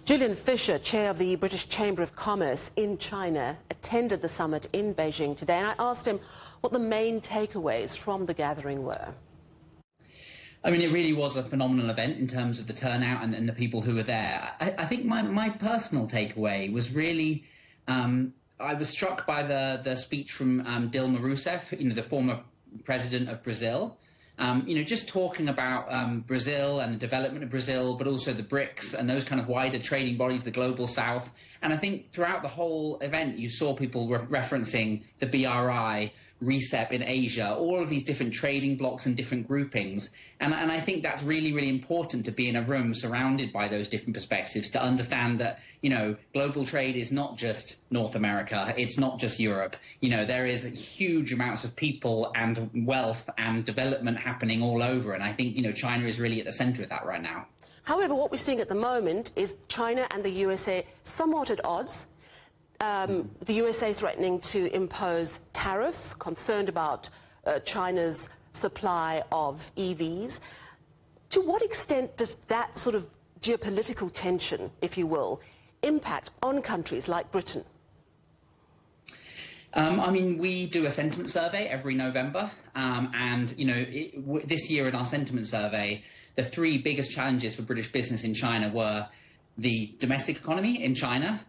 Gillian Fisher, chair of the British Chamber of Commerce in China, attended the summit in Beijing today, and I asked him what the main takeaways from the gathering were. I mean, it really was a phenomenal event in terms of the turnout and the people who were there. I think my personal takeaway was really, I was struck by the speech from Dilma Rousseff, the former president of Brazil. Just talking about Brazil and the development of Brazil, but also the BRICS and those kind of wider trading bodies, the Global South. And I think throughout the whole event, you saw people referencing the BRI, RCEP in Asia, all of these different trading blocks and different groupings. And I think that's really, really important to be in a room surrounded by those different perspectives, to understand that, global trade is not just North America, it's not just Europe. There is huge amounts of people and wealth and development happening all over. And I think, China is really at the center of that right now. However, what we're seeing at the moment is China and the USA somewhat at odds. The USA threatening to impose tariffs, concerned about China's supply of EVs. To what extent does that sort of geopolitical tension, if you will, impact on countries like Britain? We do a sentiment survey every November, this year in our sentiment survey, the three biggest challenges for British business in China were the domestic economy in China,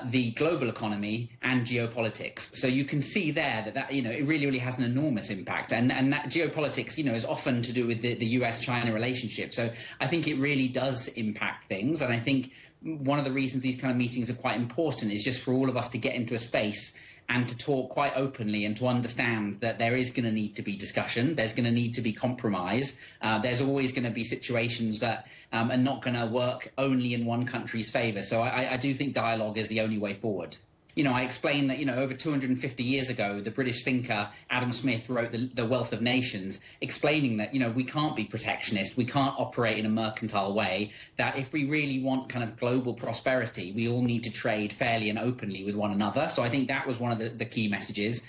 the global economy and geopolitics. So you can see there that it really, really has an enormous impact. And that geopolitics, is often to do with the US-China relationship. So I think it really does impact things. And I think one of the reasons these kind of meetings are quite important is just for all of us to get into a space and to talk quite openly and to understand that there is going to need to be discussion, there's going to need to be compromise, there's always going to be situations that are not going to work only in one country's favour. So I do think dialogue is the only way forward. I explained that, over 250 years ago, the British thinker Adam Smith wrote The Wealth of Nations, explaining that, we can't be protectionist, we can't operate in a mercantile way, that if we really want kind of global prosperity, we all need to trade fairly and openly with one another. So I think that was one of the key messages.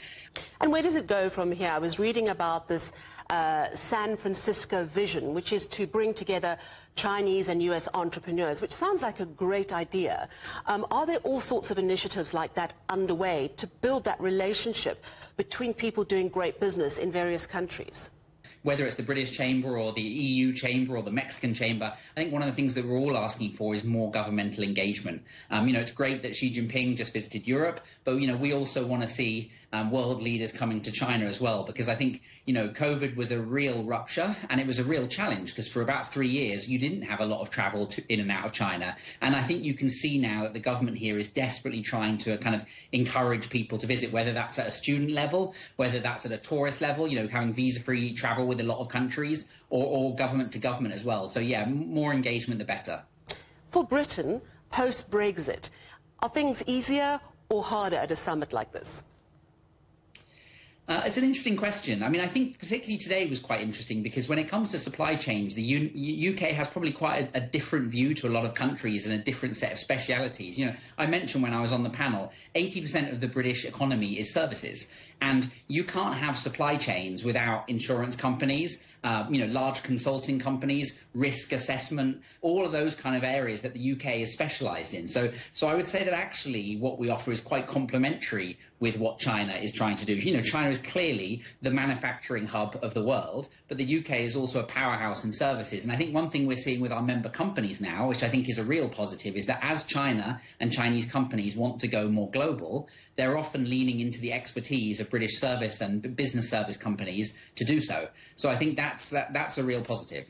And where does it go from here? I was reading about this San Francisco vision, which is to bring together Chinese and US entrepreneurs, which sounds like a great idea. Are there all sorts of initiatives like that underway to build that relationship between people doing great business in various countries? Whether it's the British Chamber or the EU Chamber or the Mexican Chamber, I think one of the things that we're all asking for is more governmental engagement. It's great that Xi Jinping just visited Europe, but, we also want to see world leaders coming to China as well, because I think, COVID was a real rupture and it was a real challenge, because for about 3 years, you didn't have a lot of travel in and out of China. And I think you can see now that the government here is desperately trying to kind of encourage people to visit, whether that's at a student level, whether that's at a tourist level, having visa-free travel with a lot of countries, or government to government as well. So yeah, more engagement the better. For Britain, post-Brexit, are things easier or harder at a summit like this? It's an interesting question. I think particularly today was quite interesting, because when it comes to supply chains, the UK has probably quite a different view to a lot of countries and a different set of specialities. I mentioned when I was on the panel, 80% of the British economy is services. And you can't have supply chains without insurance companies, large consulting companies, risk assessment, all of those kind of areas that the UK is specialised in. So I would say that actually what we offer is quite complementary with what China is trying to do. China is clearly the manufacturing hub of the world, but the UK is also a powerhouse in services. And I think one thing we're seeing with our member companies now, which I think is a real positive, is that as China and Chinese companies want to go more global, they're often leaning into the expertise of British service and business service companies to do so. So I think that's a real positive.